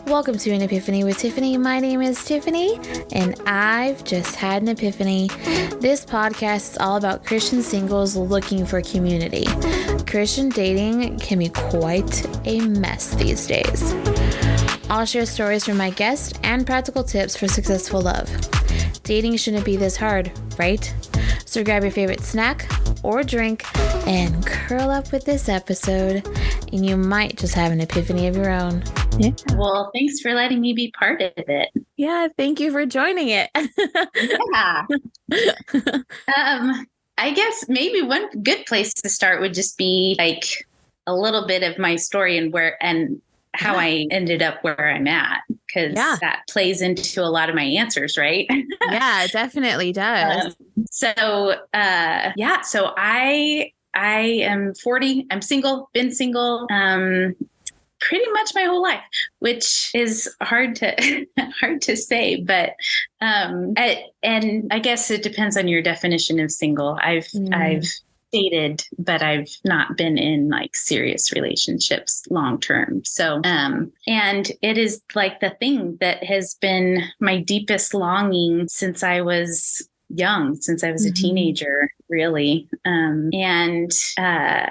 Welcome to An Epiphany with Tiffany. My name is Tiffany, and I've just had an epiphany. This podcast is all about Christian singles looking for community. Christian dating can be quite a mess these days. I'll share stories from my guests and practical tips for successful love. Dating shouldn't be this hard, right? So grab your favorite snack or drink and curl up with this episode, and you might just have an epiphany of your own. Yeah. Well, thanks for letting me be part of it. Yeah, thank you for joining it. Yeah. I guess maybe one good place to start would just be like a little bit of my story and how I ended up where I'm at, because that plays into a lot of my answers, right? Yeah, it definitely does. So I am 40. I'm single, been single pretty much my whole life, which is hard to say, but and I guess it depends on your definition of single. I've dated, but I've not been in like serious relationships long term. So, and it is like the thing that has been my deepest longing since I was young, since I was a teenager, really.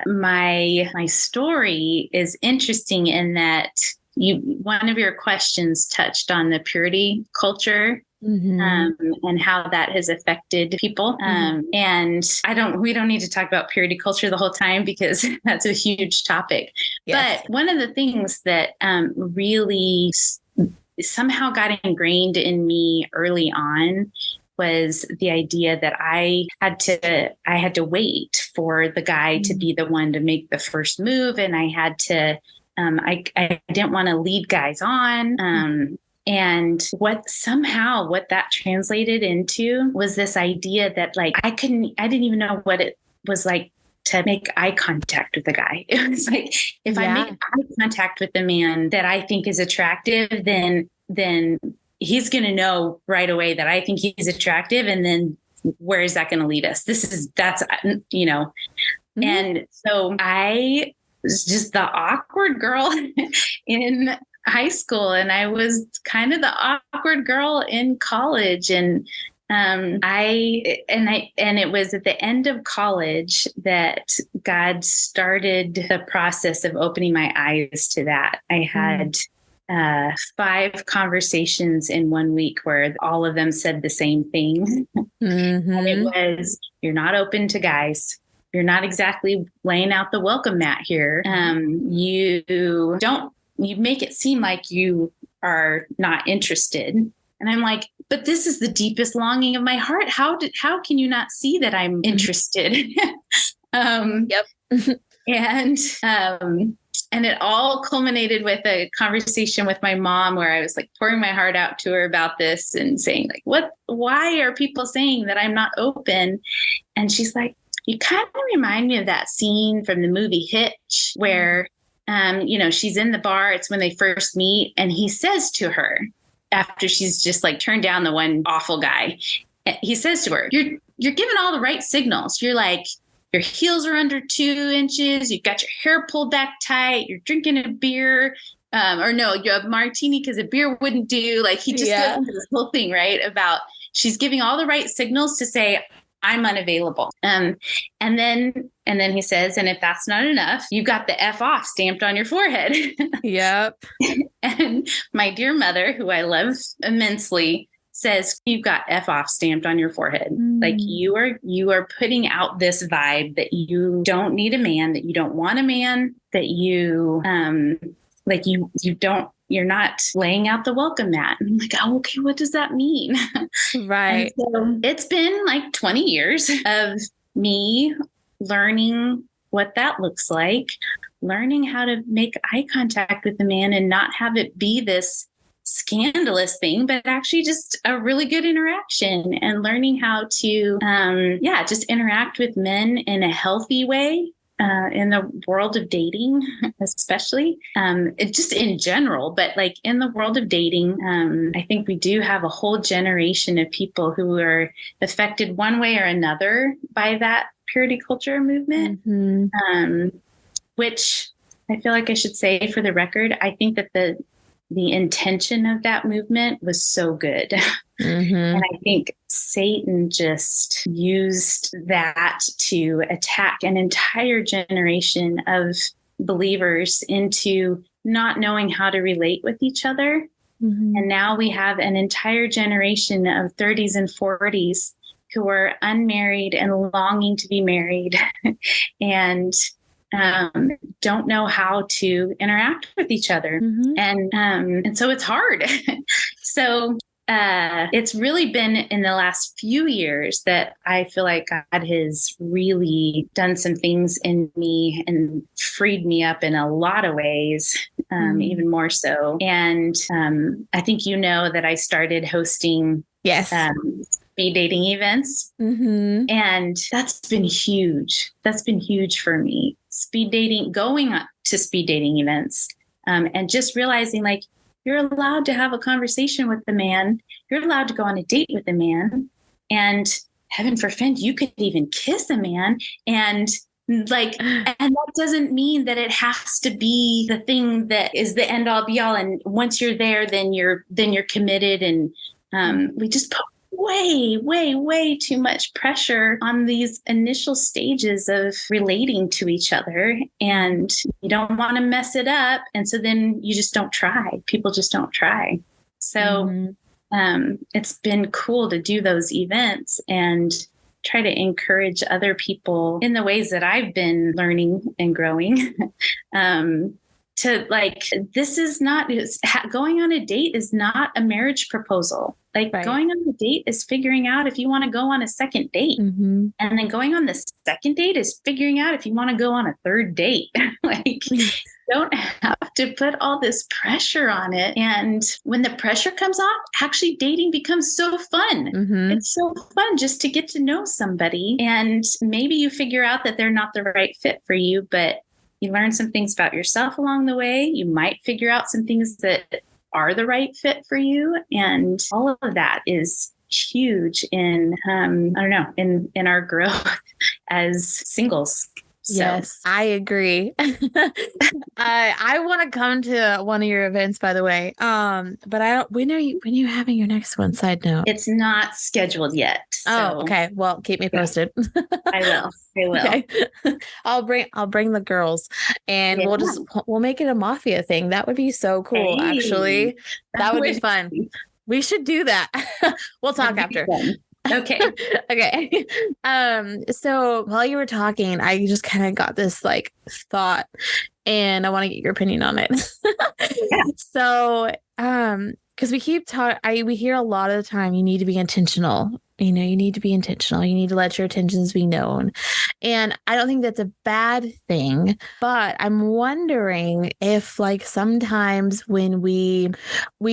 My story is interesting in that one of your questions touched on the purity culture. And how that has affected people. And we don't need to talk about purity culture the whole time because that's a huge topic. Yes. But one of the things that really somehow got ingrained in me early on was the idea that I had to wait for the guy to be the one to make the first move. And I had to, I didn't want to lead guys on. And what that translated into was this idea that like, I didn't even know what it was like to make eye contact with a guy. It was like, if I make eye contact with a man that I think is attractive, then he's going to know right away that I think he's attractive. And then where is that going to lead us? And so I was just the awkward girl in high school, and I was kind of the awkward girl in college, and it was at the end of college that God started the process of opening my eyes to that. I had 5 conversations in 1 week where all of them said the same thing. And it was, you're not open to guys. You're not exactly laying out the welcome mat here. You make it seem like you are not interested. And I'm like, but this is the deepest longing of my heart. How can you not see that I'm interested? Yep. And it all culminated with a conversation with my mom where I was like pouring my heart out to her about this and saying like, why are people saying that I'm not open? And she's like, you kind of remind me of that scene from the movie Hitch where she's in the bar. It's when they first meet. And he says to her, after she's just like turned down the one awful guy, he says to her, you're giving all the right signals. You're like, your heels are under 2 inches. You've got your hair pulled back tight. You're drinking a beer. You have a martini because a beer wouldn't do. Like he just goes into this whole thing, right? About she's giving all the right signals to say, I'm unavailable. And then he says, and if that's not enough, you got the F off stamped on your forehead. Yep. And my dear mother, who I love immensely, says, you've got F off stamped on your forehead. Like you are putting out this vibe that you don't need a man, that you don't want a man, that you, you're not laying out the welcome mat. And I'm like, oh, okay, what does that mean? Right. So it's been like 20 years of me learning what that looks like, learning how to make eye contact with the man and not have it be this scandalous thing, but actually just a really good interaction, and learning how to, just interact with men in a healthy way. In the world of dating, especially, just in general, but like in the world of dating, I think we do have a whole generation of people who are affected one way or another by that purity culture movement, which I feel like I should say for the record, I think that the intention of that movement was so good. Mm-hmm. And I think Satan just used that to attack an entire generation of believers into not knowing how to relate with each other. Mm-hmm. And now we have an entire generation of 30s and 40s who are unmarried and longing to be married and don't know how to interact with each other. Mm-hmm. And so it's hard. So it's really been in the last few years that I feel like God has really done some things in me and freed me up in a lot of ways, even more so. And I think you know that I started hosting speed dating events. Mm-hmm. And that's been huge. That's been huge for me. Speed dating, going to speed dating events, and just realizing like, you're allowed to have a conversation with the man. You're allowed to go on a date with the man. And heaven forbid, you could even kiss a man. And and that doesn't mean that it has to be the thing that is the end all be all. And once you're there, then you're committed. And we just put way too much pressure on these initial stages of relating to each other, and you don't want to mess it up. And so then you just don't try. People just don't try. So it's been cool to do those events and try to encourage other people in the ways that I've been learning and growing. To like, this is not, going on a date is not a marriage proposal. Like going on a date is figuring out if you want to go on a second date. Mm-hmm. And then going on the second date is figuring out if you want to go on a third date. Like, you don't have to put all this pressure on it. And when the pressure comes off, actually dating becomes so fun. Mm-hmm. It's so fun just to get to know somebody. And maybe you figure out that they're not the right fit for you, but you learn some things about yourself along the way. You might figure out some things that are the right fit for you. And all of that is huge in, in our growth as singles. So. Yes, I agree. I want to come to one of your events, by the way. But I don't. When are you having your next one? Side note. It's not scheduled yet. So. Oh, okay. Well, keep me posted. I will. Okay. I'll bring the girls, and we'll make it a mafia thing. That would be so cool. Hey, actually, that would be fun. We should do that. We'll talk after. Okay. Okay. So while you were talking, I just kind of got this like thought, and I want to get your opinion on it. Yeah. So, because we hear a lot of the time, you need to be intentional. You need to be intentional. You need to let your intentions be known. And I don't think that's a bad thing, but I'm wondering if like sometimes when we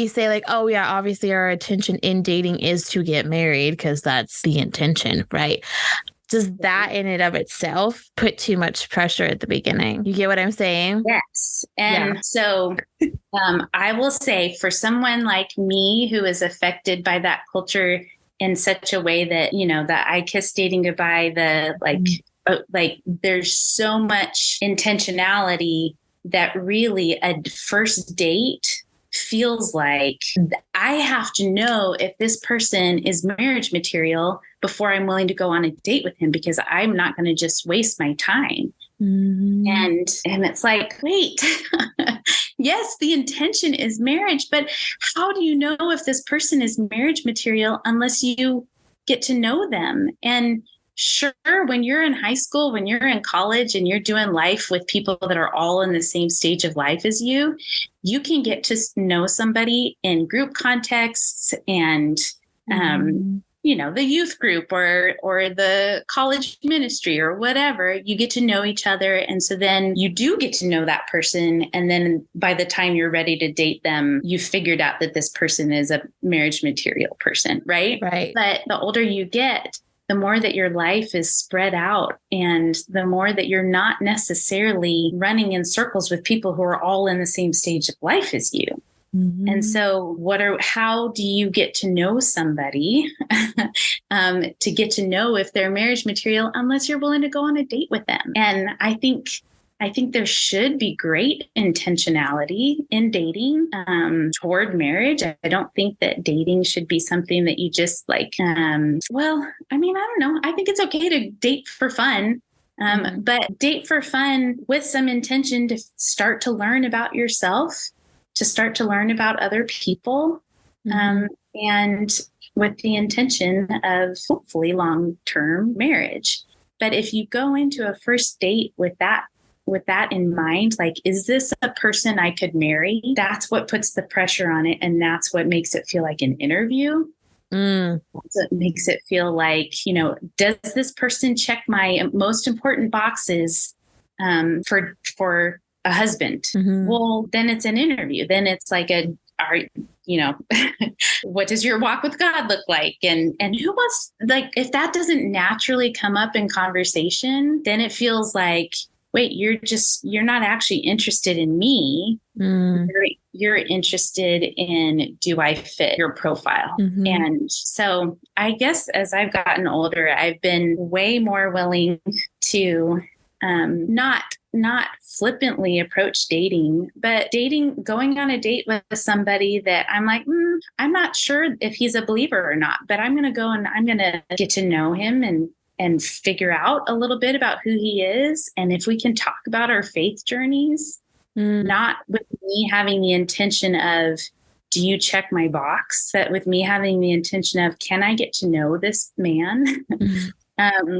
say like, oh yeah, obviously our intention in dating is to get married because that's the intention, right? Does that in and of itself put too much pressure at the beginning? You get what I'm saying? Yes. And so I will say for someone like me who is affected by that culture in such a way that, that I kiss dating goodbye, like there's so much intentionality that really a first date feels like I have to know if this person is marriage material before I'm willing to go on a date with him, because I'm not going to just waste my time. Mm-hmm. And it's like, wait, yes, the intention is marriage, but how do you know if this person is marriage material unless you get to know them? And sure, when you're in high school, when you're in college and you're doing life with people that are all in the same stage of life as you can get to know somebody in group contexts and, the youth group or the college ministry or whatever. You get to know each other. And so then you do get to know that person. And then by the time you're ready to date them, you've figured out that this person is a marriage material person, right? Right. But the older you get, the more that your life is spread out and the more that you're not necessarily running in circles with people who are all in the same stage of life as you. Mm-hmm. And so how do you get to know somebody to get to know if they're marriage material unless you're willing to go on a date with them? And I think I think there should be great intentionality in dating toward marriage. I don't think that dating should be something that you just like, well, I mean, I don't know. I think it's okay to date for fun. But date for fun with some intention to start to learn about yourself, to start to learn about other people, and with the intention of hopefully long-term marriage. But if you go into a first date with that in mind, like, is this a person I could marry? That's what puts the pressure on it. And that's what makes it feel like an interview. That's what makes it feel like, does this person check my most important boxes for a husband? Well, then it's an interview. Then it's like what does your walk with God look like? And who wants, like, if that doesn't naturally come up in conversation, then it feels like, wait, you're not actually interested in me. You're interested in, do I fit your profile? And so I guess as I've gotten older, I've been way more willing to not flippantly approach dating, but going on a date with somebody that I'm like, I'm not sure if he's a believer or not, but I'm going to go and I'm going to get to know him and figure out a little bit about who he is. And if we can talk about our faith journeys, not with me having the intention of, do you check my box? But with me having the intention of, can I get to know this man?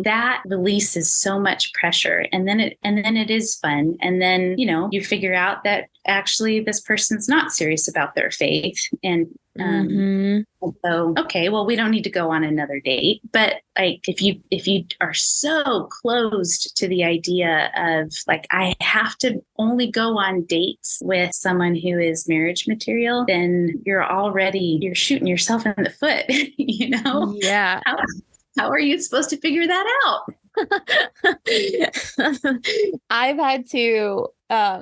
That releases so much pressure. And then it is fun. And then, you figure out that actually this person's not serious about their faith. And so, okay, well, we don't need to go on another date. But like, if you are so closed to the idea of like, I have to only go on dates with someone who is marriage material, then you're shooting yourself in the foot, Yeah. How are you supposed to figure that out? I've had to,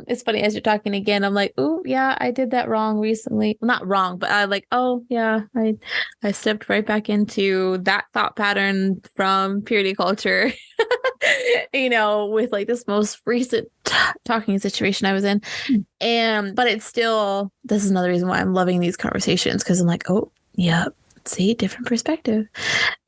it's funny as you're talking again, I'm like, oh yeah, I did that wrong recently. Well, not wrong, but I like, oh yeah, I stepped right back into that thought pattern from purity culture, with like this most recent talking situation I was in. But it's still, this is another reason why I'm loving these conversations. 'Cause I'm like, oh yeah, see, different perspective.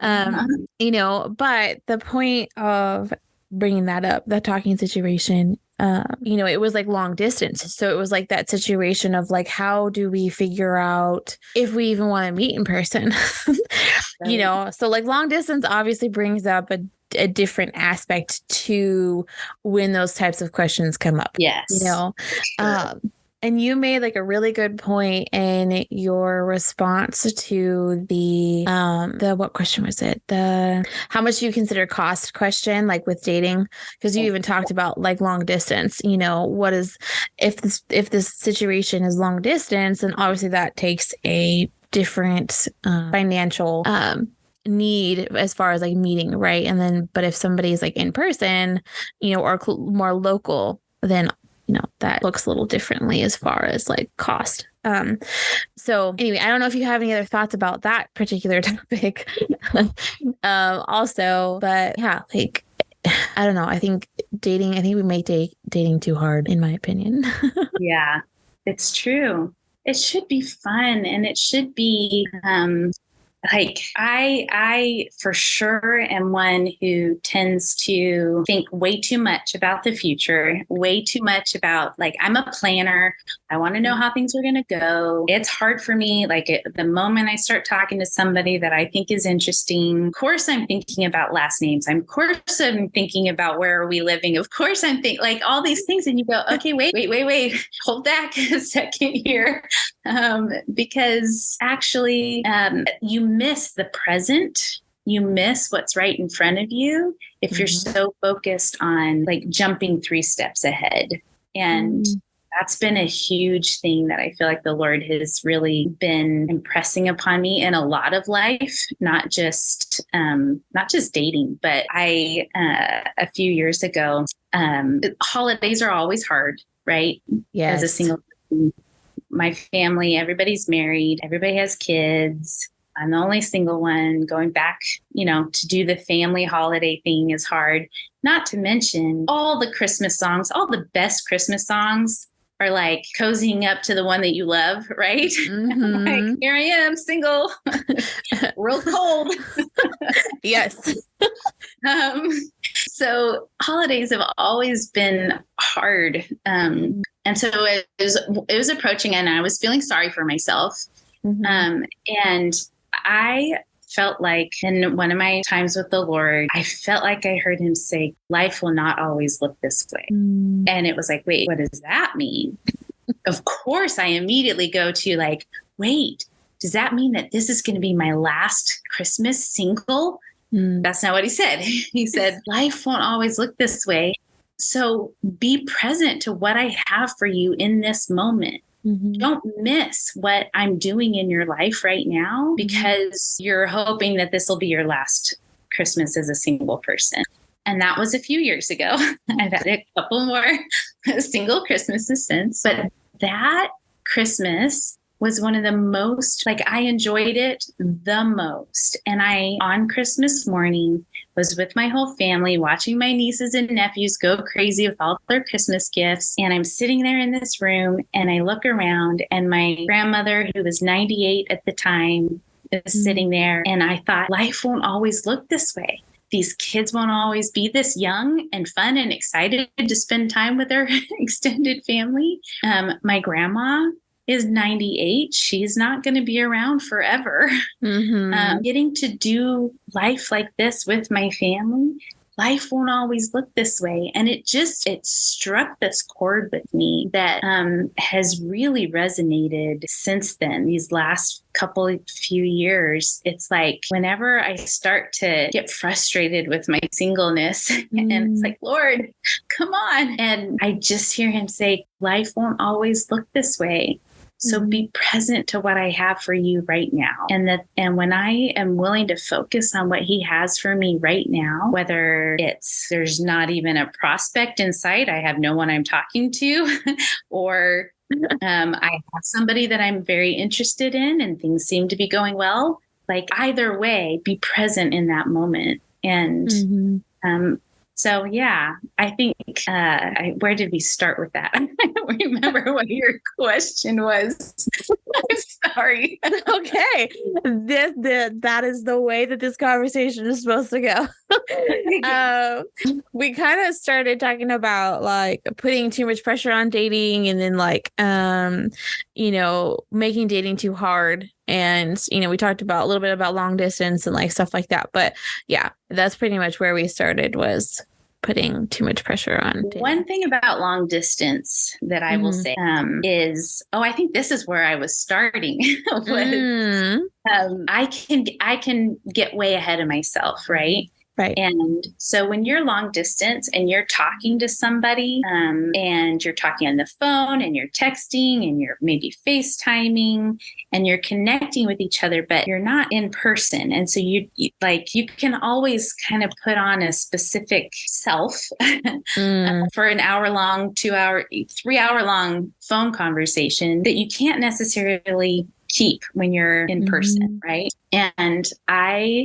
But the point of bringing that up, that talking situation, it was like long distance. So it was like that situation of like, how do we figure out if we even want to meet in person? So like long distance obviously brings up a different aspect to when those types of questions come up. Yes. Sure. And you made like a really good point in your response to the what question was it? The how much do you consider cost question, like with dating? Because you even talked about like long distance, what is, if this situation is long distance, and obviously that takes a different financial need as far as like meeting, right? And then, but if somebody is like in person, or more local, then that looks a little differently as far as like cost. So anyway, I don't know if you have any other thoughts about that particular topic. Also, but yeah, like, I don't know. I think we make dating too hard, in my opinion. Yeah, it's true. It should be fun, and it should be, like I for sure am one who tends to think way too much about the future, way too much about, like, I'm a planner. I want to know how things are going to go. It's hard for me. Like the moment I start talking to somebody that I think is interesting, of course I'm thinking about last names. Of course I'm thinking about where are we living. Of course I'm thinking like all these things. And you go, okay, wait, hold back a second here. Because actually you miss the present. You miss what's right in front of you if you're so focused on like jumping 3 steps ahead. And that's been a huge thing that I feel like the Lord has really been impressing upon me in a lot of life, not just dating, but a few years ago, holidays are always hard, right? Yes. As a single person. My family, everybody's married, everybody has kids. I'm the only single one. Going back, to do the family holiday thing is hard. Not to mention all the Christmas songs, all the best Christmas songs are like cozying up to the one that you love, right? Mm-hmm. Like, here I am, single, real cold. Yes. So holidays have always been hard. And so it was approaching, and I was feeling sorry for myself. Mm-hmm. And I felt like in one of my times with the Lord, I felt like I heard him say, life will not always look this way. Mm. And it was like, wait, what does that mean? Of course, I immediately go to like, wait, does that mean that this is going to be my last Christmas single? That's not what he said. He said, life won't always look this way. So be present to what I have for you in this moment. Mm-hmm. Don't miss what I'm doing in your life right now because you're hoping that this will be your last Christmas as a single person. And that was a few years ago. I've had a couple more single Christmases since, but that Christmas was one of the most, like, I enjoyed it the most. And I, on Christmas morning, was with my whole family watching my nieces and nephews go crazy with all their Christmas gifts. And I'm sitting there in this room and I look around and my grandmother, who was 98 at the time, is sitting there. And I thought, life won't always look this way. These kids won't always be this young and fun and excited to spend time with their extended family. My grandma is 98. She's not going to be around forever. Mm-hmm. Getting to do life like this with my family, life won't always look this way. And it struck this chord with me that has really resonated since then, these last few years. It's like whenever I start to get frustrated with my singleness and it's like, Lord, come on. And I just hear him say, life won't always look this way. So be present to what I have for you right now. And when I am willing to focus on what he has for me right now, whether there's not even a prospect in sight, I have no one I'm talking to, or I have somebody that I'm very interested in and things seem to be going well, like either way, be present in that moment. And so, yeah, I think, where did we start with that? I don't remember what your question was. I'm sorry. Okay. That is the way that this conversation is supposed to go. We kind of started talking about like putting too much pressure on dating and then like, making dating too hard. And, we talked about a little bit about long distance and like stuff like that. But yeah, that's pretty much where we started, was putting too much pressure on dating. One thing about long distance that I will say is, I think this is where I was starting. I can get way ahead of myself, right? Right. And so when you're long distance and you're talking to somebody and you're talking on the phone and you're texting and you're maybe FaceTiming and you're connecting with each other, but you're not in person. And so you can always kind of put on a specific self for an hour-long, 2-hour, 3-hour-long phone conversation that you can't necessarily keep when you're in person, right? And I,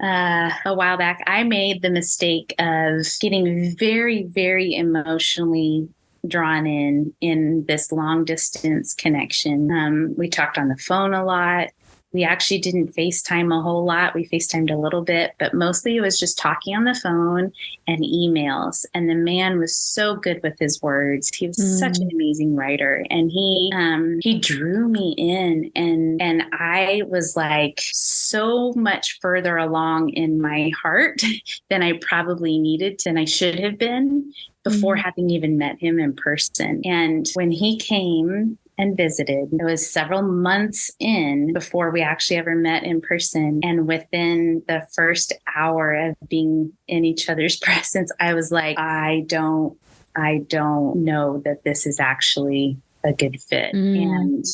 a while back, I made the mistake of getting very, very emotionally drawn in this long distance connection. We talked on the phone a lot. We actually didn't FaceTime a whole lot. We FaceTimed a little bit, but mostly it was just talking on the phone and emails. And the man was so good with his words. He was such an amazing writer. And he drew me in, and I was like so much further along in my heart than I probably needed to, and I should have been before having even met him in person. And when he came and visited, it was several months in before we actually ever met in person. And within the first hour of being in each other's presence, I was like, I don't know that this is actually a good fit. And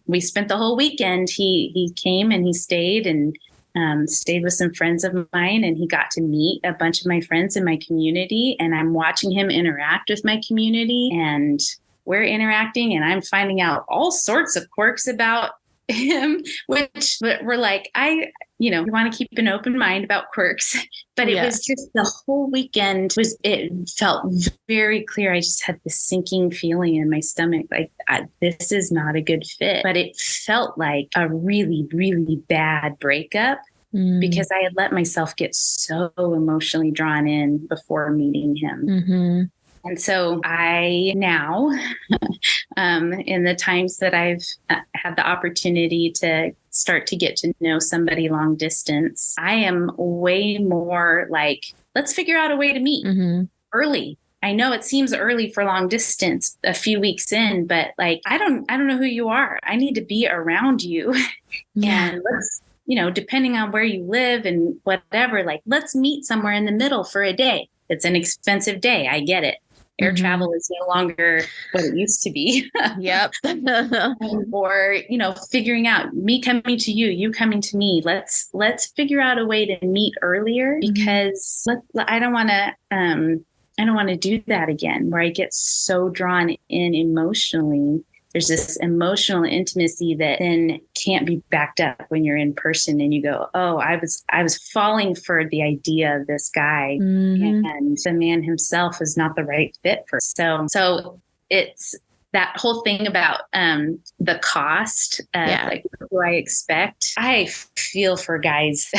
we spent the whole weekend. He came and he stayed and stayed with some friends of mine, and he got to meet a bunch of my friends in my community. And I'm watching him interact with my community, and we're interacting, and I'm finding out all sorts of quirks about him, which we're like, you want to keep an open mind about quirks, but it was just the whole weekend it felt very clear. I just had this sinking feeling in my stomach, like this is not a good fit, but it felt like a really, really bad breakup because I had let myself get so emotionally drawn in before meeting him. Mm-hmm. And so I now, in the times that I've had the opportunity to start to get to know somebody long distance, I am way more like, let's figure out a way to meet early. I know it seems early for long distance, a few weeks in, but like, I don't know who you are. I need to be around you. And let's, depending on where you live and whatever, like, let's meet somewhere in the middle for a day. It's an expensive day. I get it. Air travel is no longer what it used to be. Yep. Or, figuring out me coming to you, you coming to me. Let's figure out a way to meet earlier because I don't want to do that again where I get so drawn in emotionally. There's this emotional intimacy that then can't be backed up when you're in person and you go, oh, I was falling for the idea of this guy and the man himself is not the right fit for. So it's that whole thing about the cost of like what do I expect. I feel for guys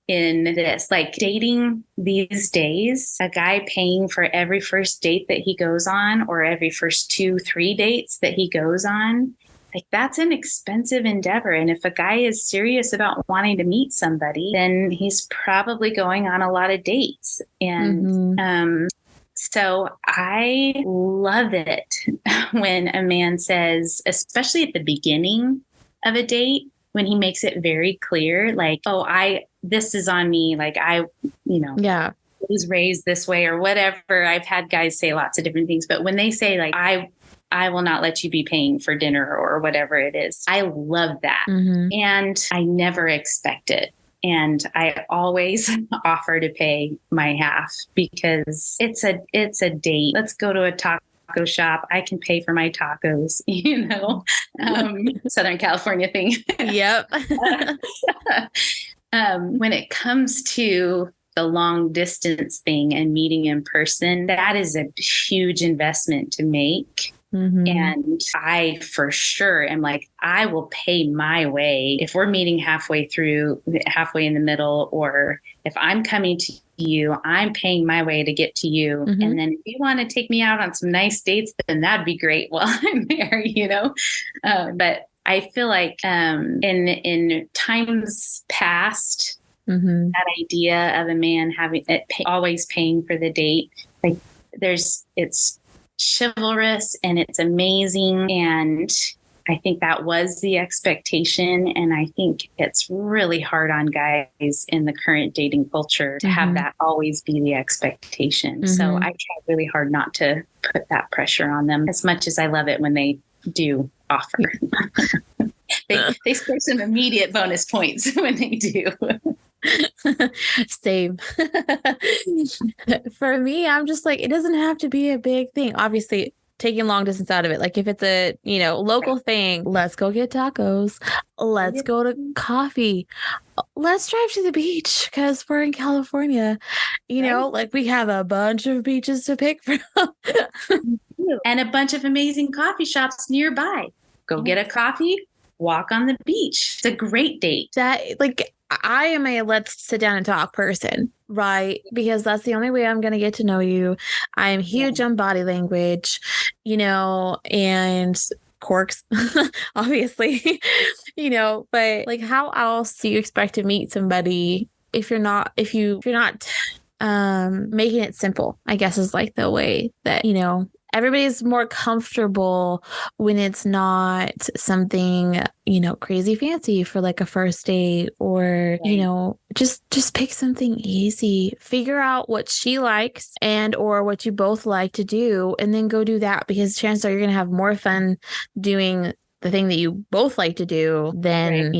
in this, like dating these days, a guy paying for every first date that he goes on or every first 2-3 dates that he goes on, like that's an expensive endeavor. And if a guy is serious about wanting to meet somebody, then he's probably going on a lot of dates. And so I love it when a man says, especially at the beginning of a date, when he makes it very clear, like, oh, this is on me. Like I was raised this way or whatever. I've had guys say lots of different things, but when they say like, I will not let you be paying for dinner or whatever it is, I love that. And I never expect it. And I always offer to pay my half because it's a date. Let's go to a taco shop. I can pay for my tacos, Southern California thing. Yep. When it comes to the long distance thing and meeting in person, that is a huge investment to make. And I for sure am like, I will pay my way if we're meeting halfway in the middle, or if I'm coming to you, I'm paying my way to get to you. And then if you want to take me out on some nice dates, then that'd be great while I'm there, but I feel like in times past, that idea of a man having always paying for the date, like it's chivalrous and it's amazing. And I think that was the expectation. And I think it's really hard on guys in the current dating culture to have that always be the expectation. So I try really hard not to put that pressure on them as much as I love it when they do offer. They score some immediate bonus points when they do. Same. For me, I'm just like, it doesn't have to be a big thing. Obviously, taking long distance out of it. Like if it's a, local thing, let's go get tacos. Let's go to coffee. Let's drive to the beach because we're in California. Like we have a bunch of beaches to pick from. And a bunch of amazing coffee shops nearby. Go get a coffee, walk on the beach. It's a great date. I am a let's sit down and talk person, right? Because that's the only way I'm going to get to know you. I'm huge on body language, and quirks, obviously, but like how else do you expect to meet somebody if you're not making it simple, I guess is like the way that, everybody's more comfortable when it's not something, crazy fancy for like a first date or, just pick something easy, figure out what she likes and, or what you both like to do and then go do that because chances are you're going to have more fun doing the thing that you both like to do than,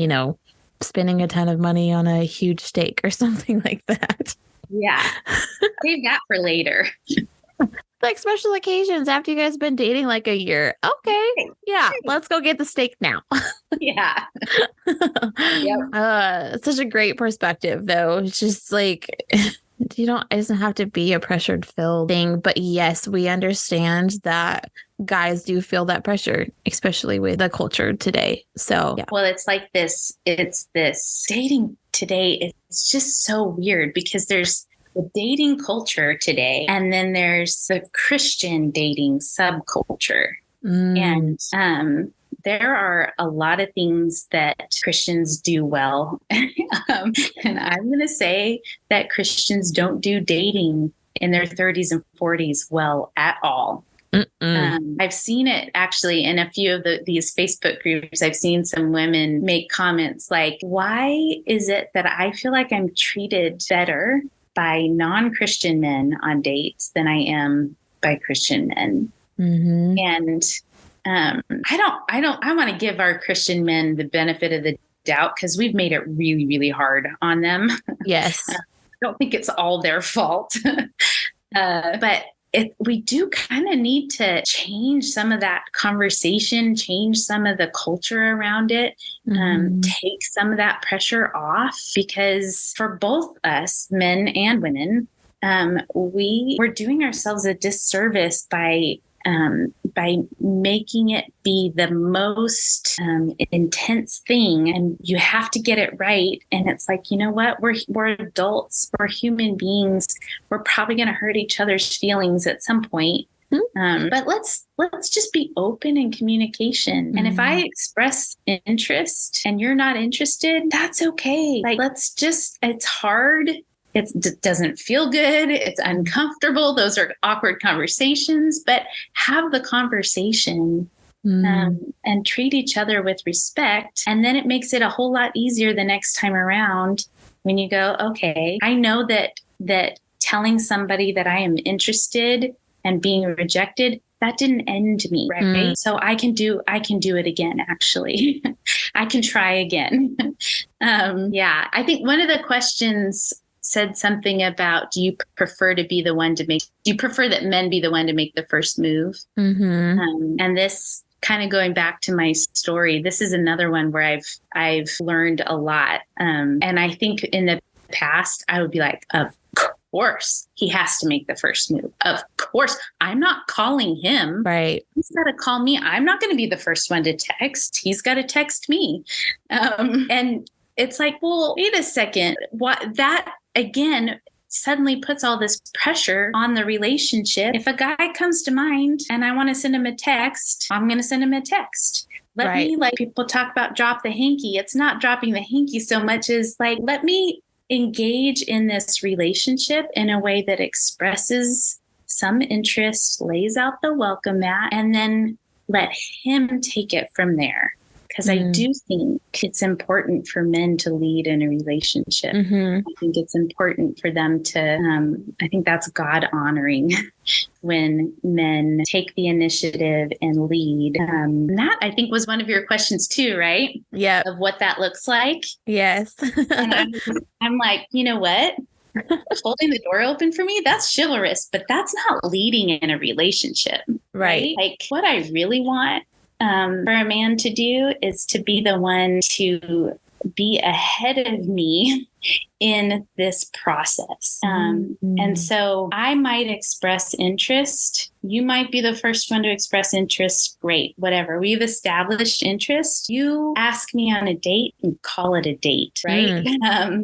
spending a ton of money on a huge steak or something like that. Yeah. Save that for later. like special occasions after you guys been dating like a year. Okay. Yeah. Let's go get the steak now. Yeah. It's such a great perspective though. It's just like, it doesn't have to be a pressured filled thing, but yes, we understand that guys do feel that pressure, especially with the culture today. So, yeah. Well, it's this dating today. It's just so weird because there's the dating culture today, and then there's the Christian dating subculture. And there are a lot of things that Christians do well. And I'm going to say that Christians don't do dating in their 30s and 40s well at all. I've seen it actually in a few of these Facebook groups. I've seen some women make comments like, why is it that I feel like I'm treated better by non-Christian men on dates than I am by Christian men? Mm-hmm. And I want to give our Christian men the benefit of the doubt because we've made it really, really hard on them. Yes. I don't think it's all their fault. But we do kind of need to change some of that conversation, change some of the culture around it, take some of that pressure off, because for both us, men and women, we're doing ourselves a disservice by making it be the most intense thing, and you have to get it right. And it's like, you know what? We're adults. We're human beings. We're probably going to hurt each other's feelings at some point. But let's just be open in communication. And if I express interest and you're not interested, that's okay. Like, it's hard. It doesn't feel good. It's uncomfortable. Those are awkward conversations, but have the conversation and treat each other with respect. And then it makes it a whole lot easier the next time around when you go, okay, I know that telling somebody that I am interested and being rejected, that didn't end me, right? So I can do it again, actually. I can try again. I think one of the questions said something about, do you prefer that men be the one to make the first move? And this kind of going back to my story, this is another one where I've learned a lot. And I think in the past, I would be like, of course he has to make the first move. Of course, I'm not calling him. Right. He's got to call me. I'm not going to be the first one to text. He's got to text me. And it's like, well, wait a second. What that again suddenly puts all this pressure on the relationship. If a guy comes to mind and I want to send him a text, I'm going to send him a text. Let me, like people talk about drop the hanky. It's not dropping the hanky so much as like, let me engage in this relationship in a way that expresses some interest, lays out the welcome mat, and then let him take it from there. Because I do think it's important for men to lead in a relationship. I think it's important for them to, I think that's God honoring when men take the initiative and lead. And that, I think, was one of your questions too, right? Yeah. Of what that looks like. Yes. And I'm like, you know what? Holding the door open for me, that's chivalrous, but that's not leading in a relationship. Right? Like, what I really want for a man to do is to be the one to be ahead of me in this process. And so I might express interest. You might be the first one to express interest. Great, whatever. We've established interest. You ask me on a date and call it a date, right?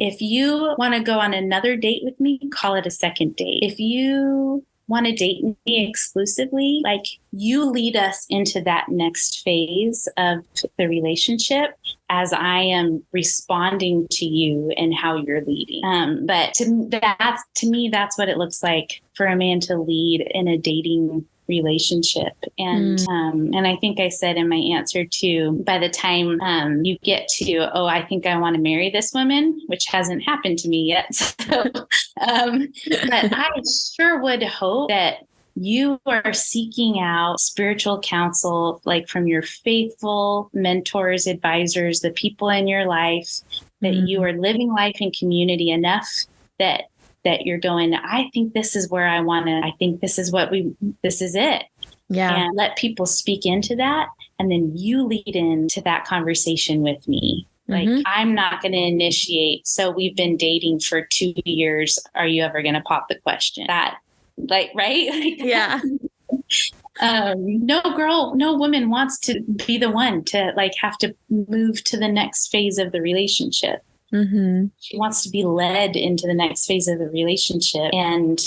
If you want to go on another date with me, call it a second date. If you want to date me exclusively, like, you lead us into that next phase of the relationship as I am responding to you and how you're leading. But to me, that's what it looks like for a man to lead in a dating relationship. And I think I said in my answer too, by the time you get to, I think I want to marry this woman, which hasn't happened to me yet. So, but I sure would hope that you are seeking out spiritual counsel, like from your faithful mentors, advisors, the people in your life, that you are living life in community enough that that you're going, I think this is where I want to, I think this is this is it. Yeah. And let people speak into that. And then you lead into that conversation with me. Like, I'm not going to initiate. So we've been dating for 2 years. Are you ever going to pop the question? That, like, right? Like, yeah. No woman wants to be the one to like have to move to the next phase of the relationship. She wants to be led into the next phase of the relationship. And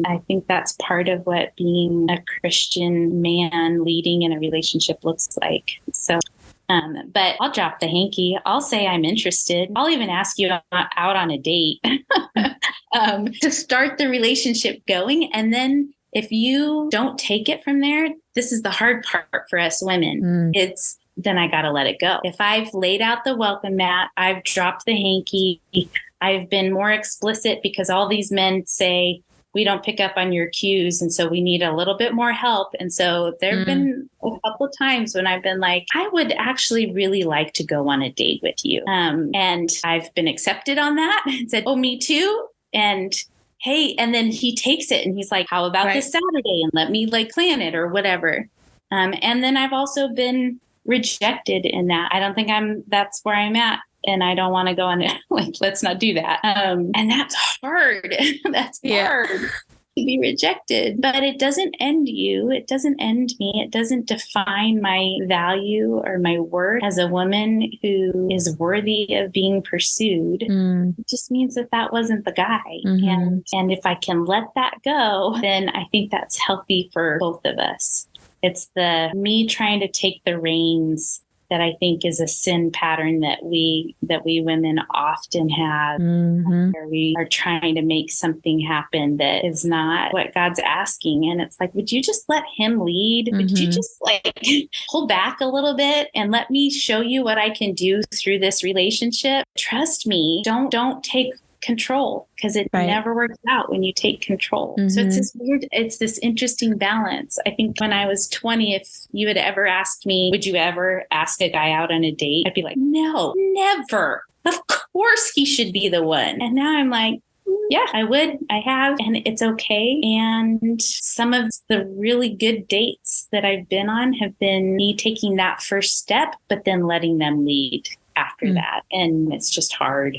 I think that's part of what being a Christian man leading in a relationship looks like. So, but I'll drop the hanky. I'll say I'm interested. I'll even ask you out on a date to start the relationship going. And then if you don't take it from there, this is the hard part for us women. Then I got to let it go. If I've laid out the welcome mat, I've dropped the hanky, I've been more explicit because all these men say, we don't pick up on your cues. And so we need a little bit more help. And so there have been a couple of times when I've been like, I would actually really like to go on a date with you. And I've been accepted on that and said, oh, me too. And hey, and then he takes it and he's like, how about this Saturday? And let me like plan it or whatever. And then I've also been rejected in that. I don't think that's where I'm at. And I don't want to go on it. Like, let's not do that. And that's hard. That's hard to be rejected, but it doesn't end you. It doesn't end me. It doesn't define my value or my worth as a woman who is worthy of being pursued. It just means that wasn't the guy. And if I can let that go, then I think that's healthy for both of us. It's me trying to take the reins that I think is a sin pattern that we women often have, where we are trying to make something happen that is not what God's asking. And it's like, would you just let him lead? Would you just like pull back a little bit and let me show you what I can do through this relationship? Trust me. Don't take control, because it never works out when you take control. So it's this interesting balance. I think when I was 20, if you had ever asked me, would you ever ask a guy out on a date? I'd be like, no, never. Of course he should be the one. And now I'm like, yeah, I would. I have, and it's okay. And some of the really good dates that I've been on have been me taking that first step, but then letting them lead after that. And it's just hard.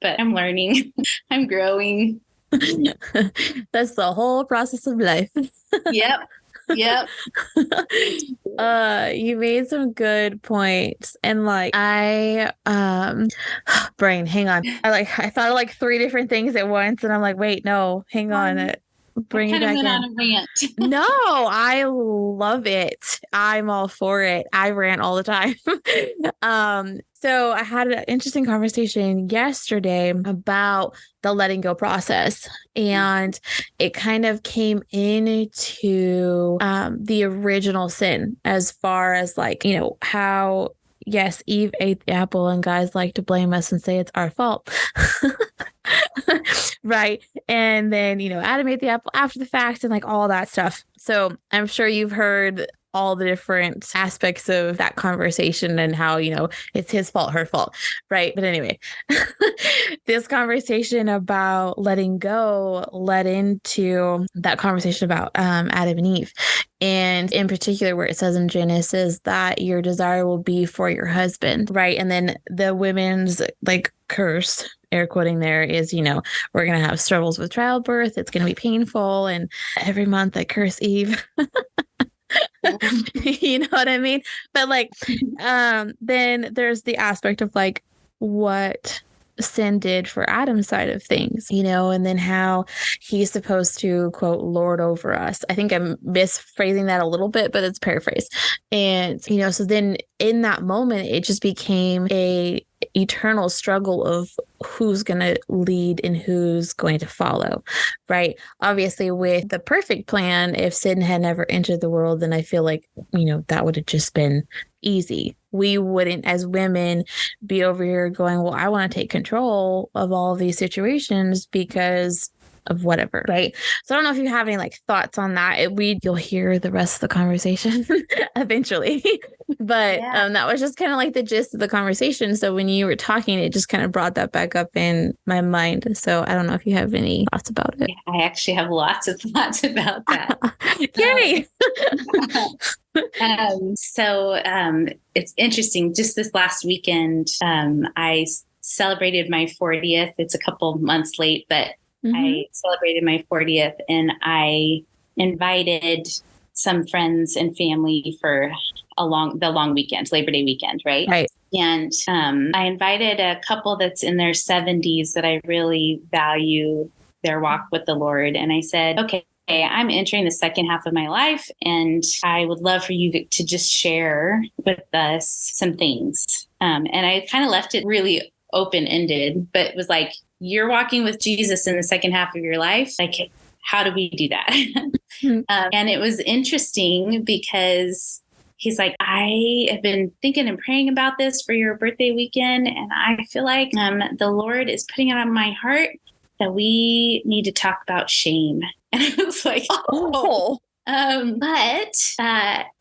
But I'm learning. I'm growing. That's the whole process of life. Yep. You made some good points. And like brain, hang on. I thought of like 3 different things at once, and I'm like, wait, no, hang on. Bring it back in. On a rant. No, I love it. I'm all for it. I rant all the time. So I had an interesting conversation yesterday about the letting go process, and it kind of came into the original sin, as far as like, how, yes, Eve ate the apple and guys like to blame us and say it's our fault. Right. And then, Adam ate the apple after the fact and like all that stuff. So I'm sure you've heard all the different aspects of that conversation and how, it's his fault, her fault. Right. But anyway, this conversation about letting go led into that conversation about Adam and Eve. And in particular, where it says in Genesis that your desire will be for your husband. Right. And then the women's like curse, air quoting there, is, we're going to have struggles with childbirth. It's going to be painful. And every month I curse Eve. You know what I mean? But like, then there's the aspect of like what sin did for Adam's side of things, and then how he's supposed to, quote, lord over us. I think I'm misphrasing that a little bit, but it's paraphrased. And, so then in that moment, it just became a eternal struggle of who's going to lead and who's going to follow, right? Obviously, with the perfect plan, if sin had never entered the world, then I feel like, that would have just been easy. We wouldn't, as women, be over here going, well, I want to take control of all of these situations because of whatever, right? So I don't know if you have any like thoughts on that. You'll hear the rest of the conversation eventually. But that was just kind of like the gist of the conversation. So when you were talking, it just kind of brought that back up in my mind. So I don't know if you have any thoughts about it. Yeah, I actually have lots of thoughts about that. Yay! So it's interesting. Just this last weekend, I celebrated my 40th. It's a couple months late, but I celebrated my 40th, and I invited some friends and family for the long weekend, Labor Day weekend, right? Right. And I invited a couple that's in their 70s that I really value their walk with the Lord. And I said, okay, I'm entering the second half of my life, and I would love for you to just share with us some things. And I kind of left it really open-ended, but it was like, you're walking with Jesus in the second half of your life. Like, how do we do that? And it was interesting because he's like, I have been thinking and praying about this for your birthday weekend, and I feel like the Lord is putting it on my heart that we need to talk about shame. And I was like, oh. But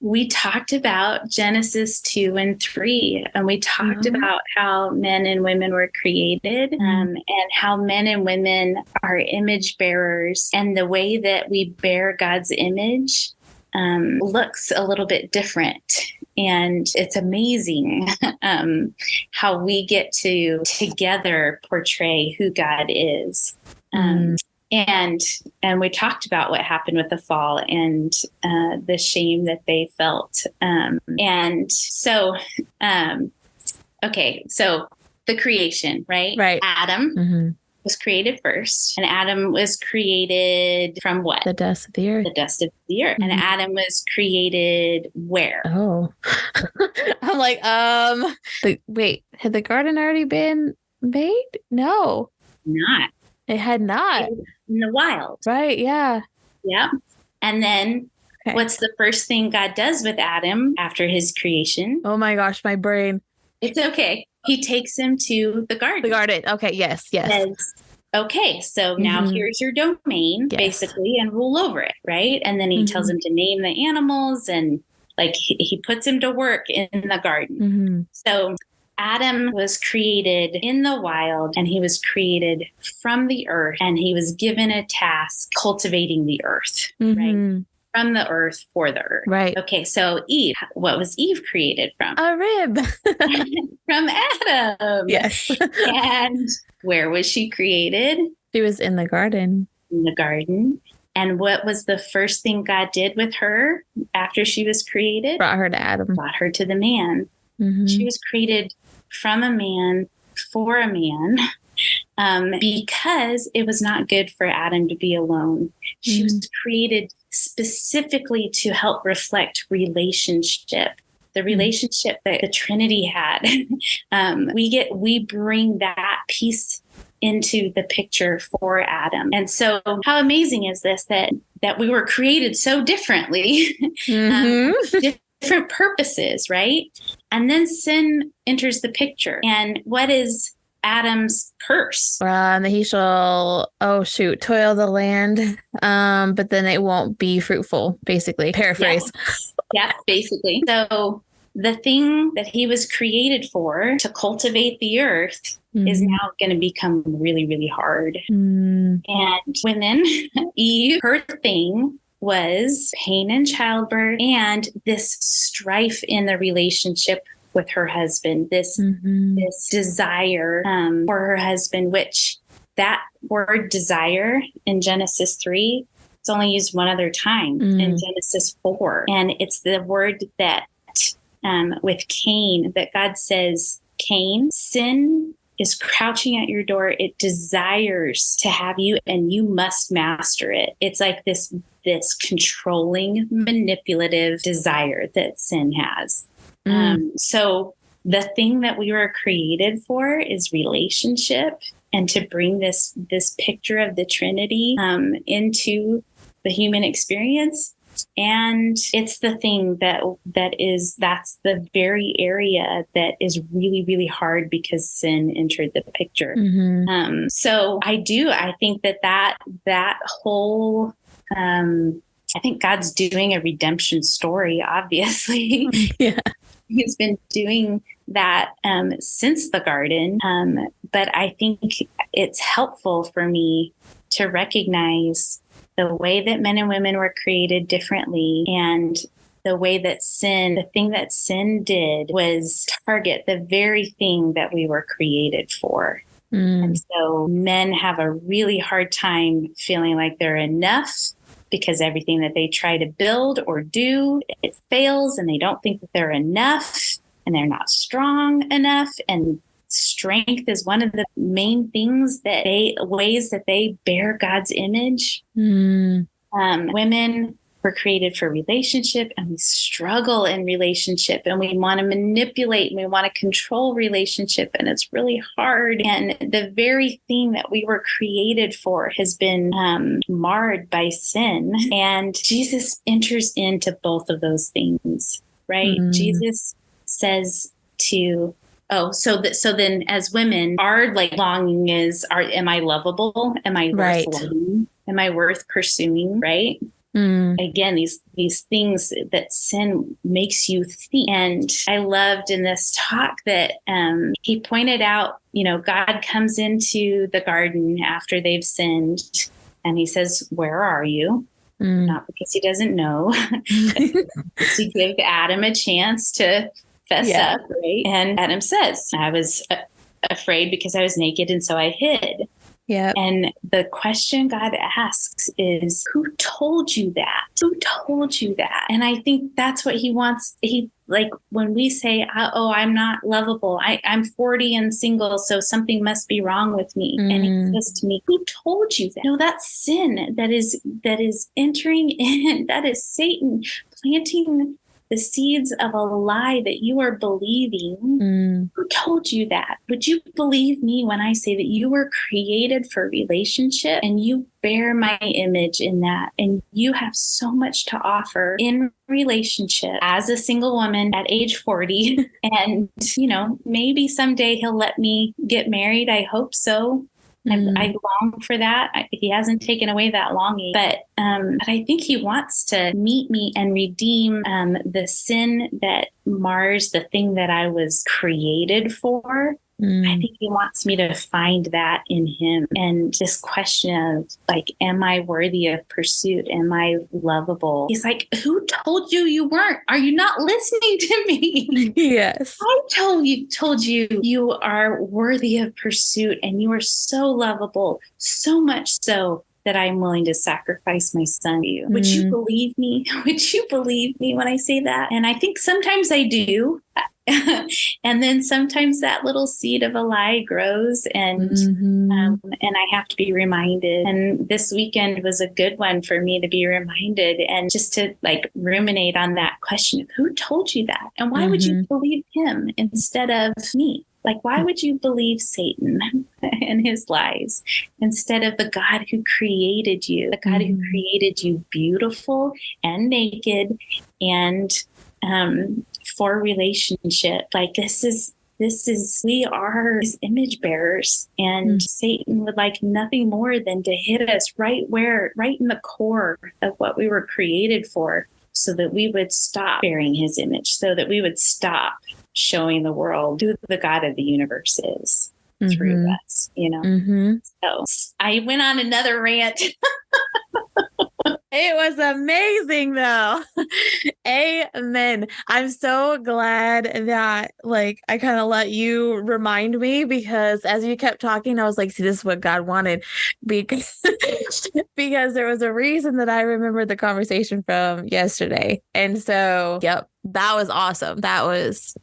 we talked about Genesis 2 and 3, and we talked about how men and women were created, and how men and women are image bearers, and the way that we bear God's image looks a little bit different. And it's amazing how we get to together portray who God is. And we talked about what happened with the fall and the shame that they felt. And so, okay, so the creation, right? Right. Adam was created first, and Adam was created from what? The dust of the earth. The dust of the earth. And Adam was created where? Oh, I'm like, wait, had the garden already been made? No, Not. It had not. In the wild. Right. Yeah. Yeah. And then what's the first thing God does with Adam after his creation? Oh my gosh, my brain. It's okay. He takes him to the garden. The garden. Okay. Yes. Says, okay, so now here's your domain, basically, and rule over it, right? And then he tells him to name the animals, and like he puts him to work in the garden. So Adam was created in the wild, and he was created from the earth, and he was given a task cultivating the earth, right? From the earth for the earth. Right. Okay, so Eve, what was Eve created from? A rib. From Adam. Yes. And where was she created? She was in the garden. In the garden. And what was the first thing God did with her after she was created? Brought her to Adam. Brought her to the man. She was created from a man for a man, because it was not good for Adam to be alone. She was created specifically to help reflect relationship, the relationship that the Trinity had. We bring that piece into the picture for Adam. And so how amazing is this that we were created so differently, different purposes, right? And then sin enters the picture. And what is Adam's curse? That he shall, toil the land, but then it won't be fruitful, basically. Paraphrase. Yeah, basically. So the thing that he was created for, to cultivate the earth, is now going to become really, really hard. And when then Eve, her thing was pain in childbirth and this strife in the relationship with her husband, this desire for her husband, which that word desire in Genesis 3, it's only used one other time in Genesis 4. And it's the word that with Cain, that God says, Cain, sin is crouching at your door. It desires to have you, and you must master it. It's like this controlling, manipulative desire that sin has. So the thing that we were created for is relationship, and to bring this picture of the Trinity into the human experience. And it's the thing that's the very area that is really, really hard because sin entered the picture. So I think that whole, I think God's doing a redemption story, obviously. Yeah. He's been doing that since the garden. But I think it's helpful for me to recognize the way that men and women were created differently, and the way that the thing that sin did was target the very thing that we were created for. And so men have a really hard time feeling like they're enough, because everything that they try to build or do, it fails, and they don't think that they're enough, and they're not strong enough. And strength is one of the main ways that they bear God's image. Women were created for relationship, and we struggle in relationship, and we want to manipulate, and we want to control relationship, and it's really hard. And the very thing that we were created for has been marred by sin. And Jesus enters into both of those things, right? Jesus says so then as women, our longing is, am I lovable? Am I worth loving? Am I worth pursuing? Right? Again, these things that sin makes you think. And I loved in this talk that he pointed out, God comes into the garden after they've sinned, and he says, "Where are you?" Not because he doesn't know, to give Adam a chance to fess up, right? And Adam says, "I was afraid because I was naked, and so I hid." Yeah. And the question God asks is, who told you that? Who told you that? And I think that's what he wants. When we say, I'm not lovable, I'm 40 and single, so something must be wrong with me. And he says to me, who told you that? No, that's sin that is entering in. That is Satan planting the seeds of a lie that you are believing. Who told you that? Would you believe me when I say that you were created for relationship, and you bear my image in that, and you have so much to offer in relationship as a single woman at age 40? And, maybe someday he'll let me get married. I hope so. I long for that. He hasn't taken away that longing, but I think he wants to meet me and redeem the sin that mars the thing that I was created for. I think he wants me to find that in him. And this question of am I worthy of pursuit? Am I lovable? He's like, who told you you weren't? Are you not listening to me? Yes. I told you you are worthy of pursuit, and you are so lovable, so much so that I'm willing to sacrifice my son to you. Would you believe me? Would you believe me when I say that? And I think sometimes I do. And then sometimes that little seed of a lie grows, and I have to be reminded. And this weekend was a good one for me to be reminded, and just to ruminate on that question of who told you that, and why would you believe him instead of me? Why would you believe Satan and his lies instead of the God who created you, the God who created you beautiful and naked and for relationship? We are his image bearers, and Satan would like nothing more than to hit us right in the core of what we were created for, so that we would stop bearing his image, so that we would stop showing the world who the God of the universe is through us, So I went on another rant. It was amazing though. Amen. I'm so glad that I kind of let you remind me, because as you kept talking, I was like, see, this is what God wanted, because there was a reason that I remembered the conversation from yesterday. And so, yep, that was awesome. That was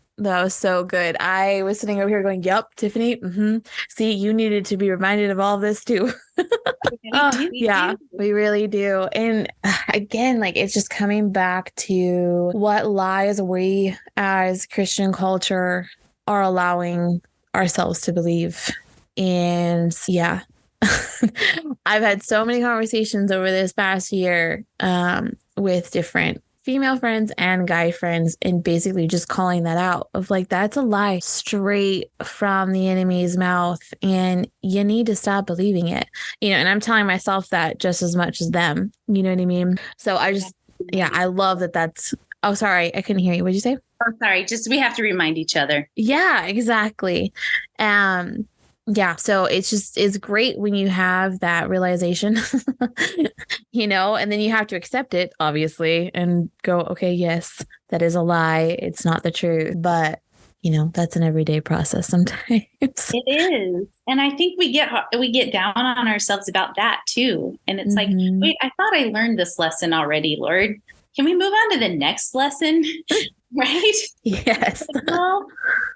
so good. I was sitting over here going, yep, Tiffany. See, you needed to be reminded of all of this too. We really do. And again, it's just coming back to what lies we as Christian culture are allowing ourselves to believe. And I've had so many conversations over this past year with different female friends and guy friends, and basically just calling that out of like, that's a lie straight from the enemy's mouth, and you need to stop believing it, and I'm telling myself that just as much as them, you know what I mean? So I just, I love that. Oh, sorry, I couldn't hear you. What'd you say? Oh, sorry. Just, we have to remind each other. Yeah, exactly. So it's great when you have that realization, and then you have to accept it, obviously, and go, okay, yes, that is a lie. It's not the truth. But, that's an everyday process sometimes. It is. And I think we get down on ourselves about that too. And it's like, wait, I thought I learned this lesson already, Lord. Can we move on to the next lesson? Right? Yes. Well,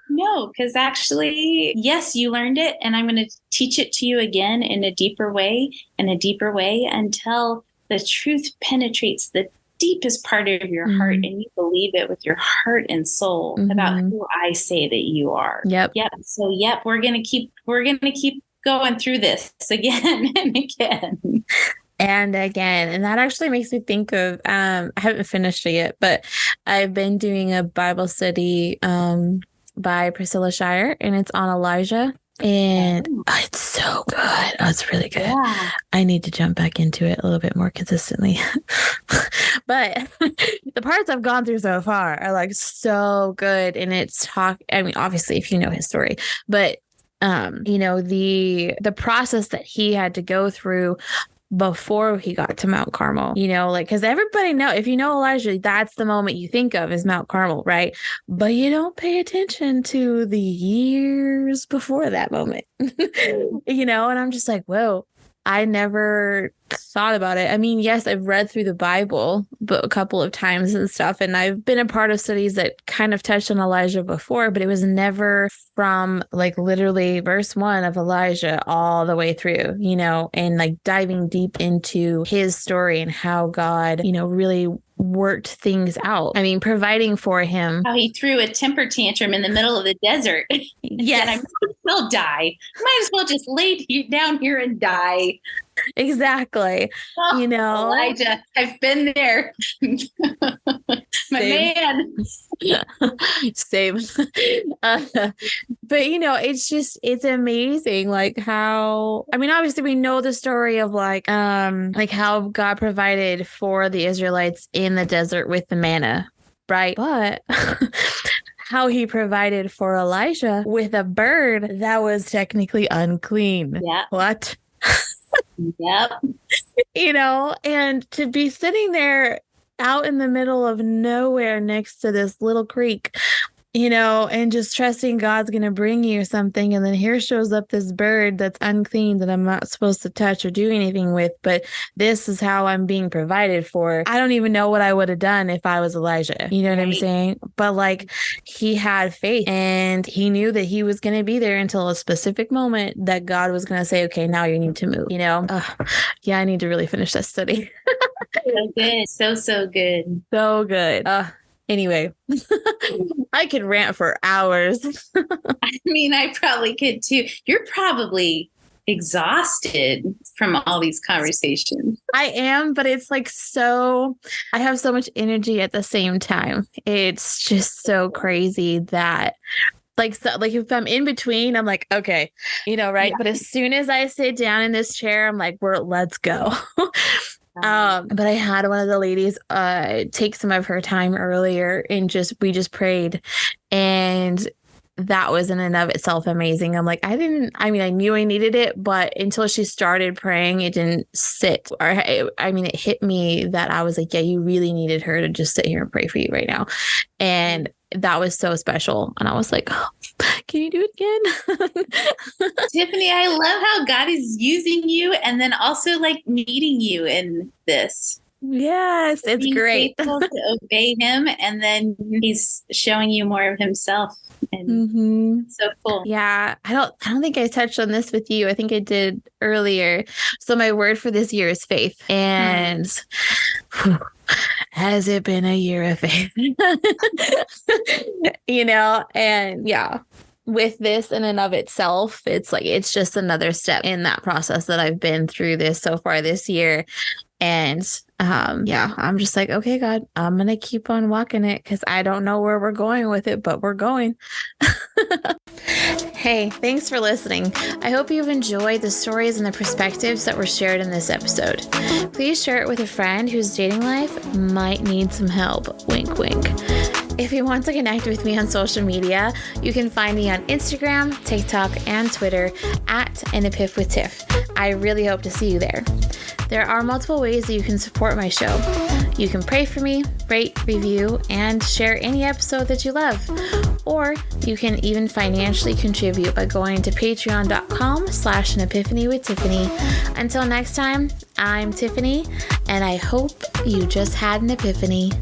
no, because actually, yes, you learned it, and I'm going to teach it to you again in a deeper way until the truth penetrates the deepest part of your heart, and you believe it with your heart and soul about who I say that you are. Yep. So, we're going to keep going through this again and again. And again, and that actually makes me think of, I haven't finished it yet, but I've been doing a Bible study by Priscilla Shire, and it's on Elijah, and it's so good. Oh, it's really good. Yeah. I need to jump back into it a little bit more consistently. But the parts I've gone through so far are like so good. And obviously, if you know his story, but the process that he had to go through before he got to Mount Carmel, because everybody if you know Elijah, that's the moment you think of is Mount Carmel, right? But you don't pay attention to the years before that moment, and I'm just like, whoa, I never thought about it. I mean, yes, I've read through the Bible but a couple of times and stuff, and I've been a part of studies that kind of touched on Elijah before, but it was never from like literally verse 1 of Elijah all the way through, and like diving deep into his story and how God, really worked things out. I mean, providing for him. How he threw a temper tantrum in the middle of the desert. Yes. I might as well die. Might as well just lay down here and die. Exactly. Oh, Elijah, I've been there. My man. Same. But it's amazing, like how, I mean, obviously we know the story of like how God provided for the Israelites in the desert with the manna, right? But how he provided for Elijah with a bird that was technically unclean. Yeah. What? Yep. And to be sitting there out in the middle of nowhere next to this little creek, and just trusting God's going to bring you something. And then here shows up this bird that's unclean that I'm not supposed to touch or do anything with. But this is how I'm being provided for. I don't even know what I would have done if I was Elijah. You know what I'm saying? But like, he had faith, and he knew that he was going to be there until a specific moment that God was going to say, okay, now you need to move, I need to really finish that study. So good. So good. So good. Anyway, I could rant for hours. I mean, I probably could too. You're probably exhausted from all these conversations. I am, but it's like I have so much energy at the same time. It's just so crazy that like if I'm in between, I'm like, okay, right? Yeah. But as soon as I sit down in this chair, I'm like, let's go. But I had one of the ladies take some of her time earlier, and we just prayed, and that was in and of itself amazing. I'm like, I knew I needed it, but until she started praying, it didn't sit. It hit me that I was like, yeah, you really needed her to just sit here and pray for you right now. And that was so special. And I was like, oh, can you do it again? Tiffany, I love how God is using you and then also like meeting you in this. Yes, it's great. To obey him, and then he's showing you more of himself. And so cool. Yeah, I don't think I touched on this with you. I think I did earlier. So my word for this year is faith. And has it been a year of faith? And yeah. With this in and of itself, it's just another step in that process that I've been through this so far this year. And I'm just like, okay, God, I'm going to keep on walking it because I don't know where we're going with it, but we're going. Hey, thanks for listening. I hope you've enjoyed the stories and the perspectives that were shared in this episode. Please share it with a friend whose dating life might need some help. Wink, wink. If you want to connect with me on social media, you can find me on Instagram, TikTok, and Twitter at An Epiphany with Tiff. I really hope to see you there. There are multiple ways that you can support my show. You can pray for me, rate, review, and share any episode that you love. Or you can even financially contribute by going to patreon.com/An Epiphany with Tiffany. Until next time, I'm Tiffany, and I hope you just had an epiphany.